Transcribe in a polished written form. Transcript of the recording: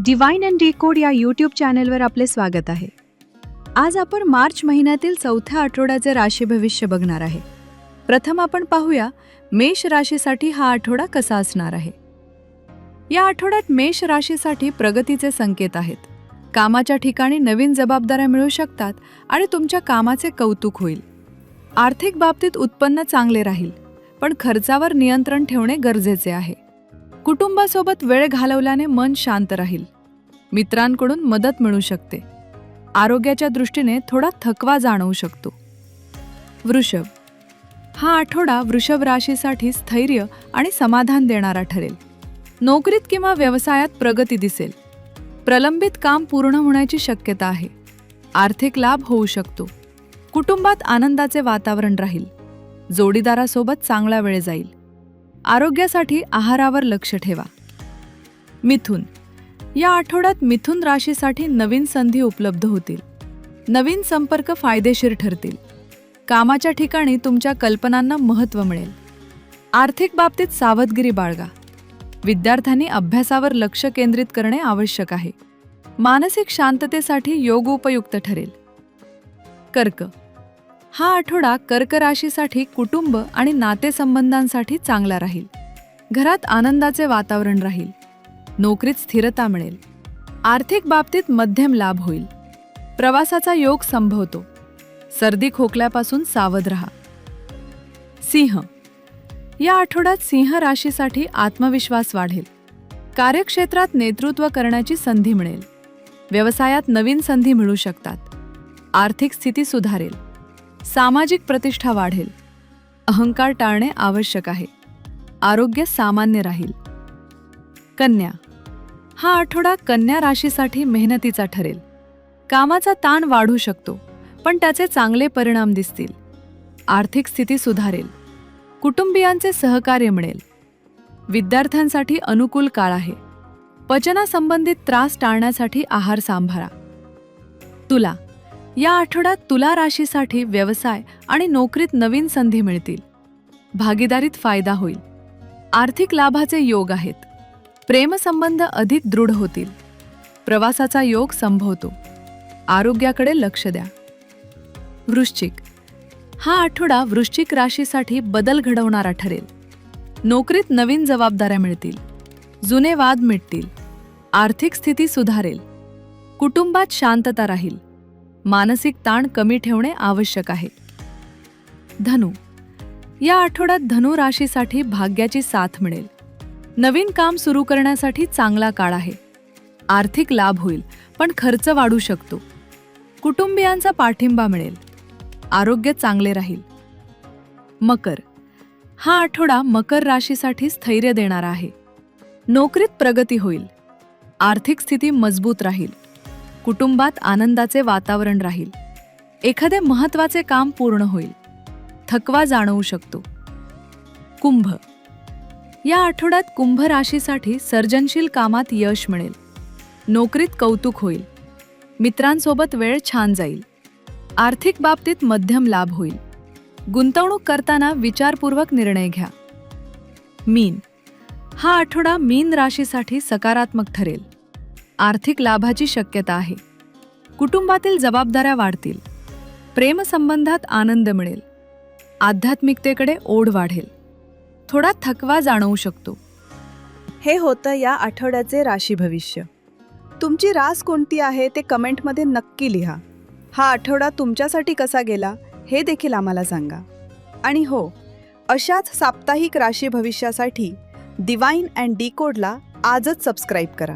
Divine and decode या YouTube चॅनलवर आपले स्वागत आहे. आज आपण मार्च महिन्यातील चौथ्या आठवड्याचे राशी भविष्य बघणार आहे. प्रथम आपण पाहूया मेष राशीसाठी हा आठवडा कसा असणार आहे. या आठवड्यात मेष राशीसाठी प्रगतीचे संकेत आहेत. कामाच्या ठिकाणी नवीन जबाबदाऱ्या मिळू शकतात आणि तुमच्या कामाचे कौतुक होईल. आर्थिक बाबतीत उत्पन्न चांगले राहील, पण खर्चावर नियंत्रण ठेवणे गरजेचे आहे. कुटुंबासोबत वेळ घालवल्याने मन शांत राहील. मित्रांकडून मदत मिळू शकते. आरोग्याच्या दृष्टीने थोडा थकवा जाणवू शकतो. वृषभ, हा आठवडा वृषभ राशीसाठी स्थैर्य आणि समाधान देणारा ठरेल. नोकरीत किंवा व्यवसायात प्रगती दिसेल. प्रलंबित काम पूर्ण होण्याची शक्यता आहे. आर्थिक लाभ होऊ शकतो. कुटुंबात आनंदाचे वातावरण राहील. जोडीदारासोबत चांगला वेळ जाईल. आरोग्यासाठी आहारावर लक्ष ठेवा. मिथुन, या आठवड्यात मिथुन राशीसाठी नवीन संधी उपलब्ध होतील. नवीन संपर्क फायदेशीर ठरतील. कामाच्या ठिकाणी तुमच्या कल्पनांना महत्त्व मिळेल. आर्थिक बाबतीत सावधगिरी बाळगा. विद्यार्थ्यांनी अभ्यासावर लक्ष केंद्रित करणे आवश्यक आहे. मानसिक शांततेसाठी योग उपयुक्त ठरेल. कर्क, हा आठवडा कर्क राशीसाठी कुटुंब आणि नातेसंबंधांसाठी चांगला राहील. घरात आनंदाचे वातावरण राहील. नोकरीत स्थिरता मिळेल. आर्थिक बाबतीत मध्यम लाभ होईल. प्रवासाचा योग संभवतो. सर्दी खोकल्यापासून सावध राहा. सिंह, या आठवड्यात सिंह राशीसाठी आत्मविश्वास वाढेल. कार्यक्षेत्रात नेतृत्व करण्याची संधी मिळेल. व्यवसायात नवीन संधी मिळू शकतात. आर्थिक स्थिती सुधारेल. सामाजिक प्रतिष्ठा वाढेल. अहंकार टाळणे आवश्यक आहे. आरोग्य सामान्य राहील. कन्या, हा आठवडा कन्या राशीसाठी मेहनतीचा ठरेल. कामाचा ताण वाढू शकतो, पण त्याचे चांगले परिणाम दिसतील. आर्थिक स्थिती सुधारेल. कुटुंबियांचे सहकार्य मिळेल. विद्यार्थ्यांसाठी अनुकूल काळ आहे. पचनासंबंधित त्रास टाळण्यासाठी आहार सांभाळा. तुला, या आठवड्यात तुला राशीसाठी व्यवसाय आणि नोकरीत नवीन संधी मिळतील. भागीदारीत फायदा होईल. आर्थिक लाभाचे योग आहेत. प्रेमसंबंध अधिक दृढ होतील. प्रवासाचा योग संभवतो. आरोग्याकडे लक्ष द्या. वृश्चिक, हा आठवडा वृश्चिक राशीसाठी बदल घडवणारा ठरेल. नोकरीत नवीन जबाबदाऱ्या मिळतील. जुने वाद मिटतील. आर्थिक स्थिती सुधारेल. कुटुंबात शांतता राहील. मानसिक ताण कमी ठेवणे आवश्यक आहे. धनु, या आठवड्यात धनु राशीसाठी भाग्याची साथ मिळेल. नवीन काम सुरू करण्यासाठी चांगला काळ आहे. आर्थिक लाभ होईल, पण खर्च वाढू शकतो. कुटुंबियांचा पाठिंबा मिळेल. आरोग्य चांगले राहील. मकर, हा आठवडा मकर राशीसाठी स्थैर्य देणारा आहे. नोकरीत प्रगती होईल. आर्थिक स्थिती मजबूत राहील. कुटुंबात आनंदाचे वातावरण राहील. एखादे महत्त्वाचे काम पूर्ण होईल. थकवा जाणवू शकतो. कुंभ, या आठवड्यात कुंभ राशीसाठी सर्जनशील कामात यश मिळेल. नोकरीत कौतुक होईल. मित्रांसोबत वेळ छान जाईल. आर्थिक बाबतीत मध्यम लाभ होईल. गुंतवणूक करताना विचारपूर्वक निर्णय घ्या. मीन, हा आठवडा मीन राशीसाठी सकारात्मक ठरेल. आर्थिक लाभाची शक्यता आहे. कुटुंबातील जबाबदाऱ्या वाढतील. प्रेमसंबंधात आनंद मिळेल. आध्यात्मिकतेकडे ओढ वाढेल. थोडा थकवा जाणवू शकतो. हे होतं या आठवड्याचे राशी भविष्य. तुमची रास कोणती आहे ते कमेंटमध्ये नक्की लिहा. हा आठवडा तुमच्यासाठी कसा गेला हे देखील आम्हाला सांगा. आणि हो, अशाच साप्ताहिक राशी भविष्यासाठी डिवाइन अँड डिकोडला आजच सबस्क्राईब करा.